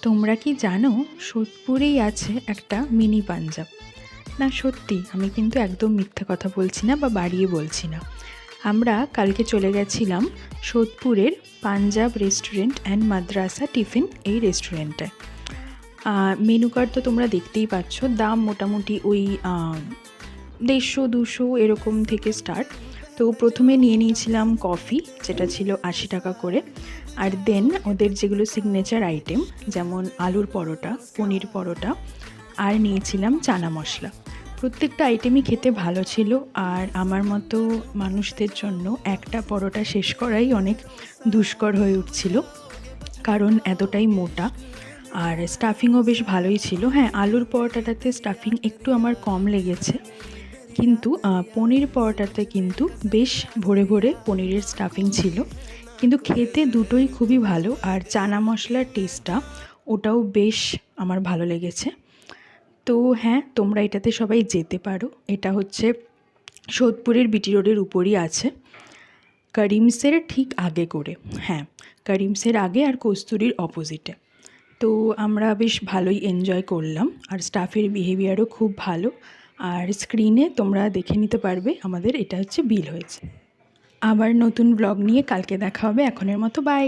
তোমরা কি জানো সোদপুরেই আছে একটা মিনি পাঞ্জাব? না সত্যি, আমি কিন্তু একদম মিথ্যা কথা বলছি না বা বাড়িয়ে বলছি না। আমরা কালকে চলে গেছিলাম সোদপুরের Punjab restaurant and Madras tiffin এই রেস্টুরেন্টে। মেনু কার্ড তো তোমরা দেখতেই পাচ্ছ, দাম মোটামুটি ওই 150-200 এরকম থেকে স্টার্ট। তো প্রথমে নিয়ে নিয়েছিলাম কফি, যেটা ছিল 80 টাকা করে। আর দেন ওদের যেগুলো সিগনেচার আইটেম, যেমন আলুর পরোটা, পনির পরোটা, আর নিয়েছিলাম চানা মশলা। প্রত্যেকটা আইটেমই খেতে ভালো ছিল, আর আমার মতো মানুষদের জন্য একটা পরোটা শেষ করাই অনেক দুষ্কর হয়ে উঠছিল, কারণ এতটাই মোটা। আর স্টাফিংও বেশ ভালোই ছিল। হ্যাঁ, আলুর পরোটাটাতে স্টাফিং একটু আমার কম লেগেছে, কিন্তু পনির পরোটাতে কিন্তু বেশ ভরে ভরে পনিরের স্টাফিং ছিল। কিন্তু খেতে দুটোই খুবই ভালো, আর চানা মশলার টেস্টটা ওটাও বেশ আমার ভালো লেগেছে। তো হ্যাঁ, তোমরা এটাতে সবাই যেতে পারো। এটা হচ্ছে সোদপুরের বিটি রোডের উপরই আছে, করিমসের ঠিক আগে করে। হ্যাঁ, করিমসের আগে আর কস্তুরীর অপোজিটে। তো আমরা বেশ ভালোই এনজয় করলাম, আর স্টাফের বিহেভিয়ারও খুব ভালো। আর স্ক্রিনে তোমরা দেখে নিতে পারবে আমাদের এটা হচ্ছে বিল হয়েছে। আবার নতুন ব্লগ নিয়ে কালকে দেখা হবে। এখনের মতো বাই।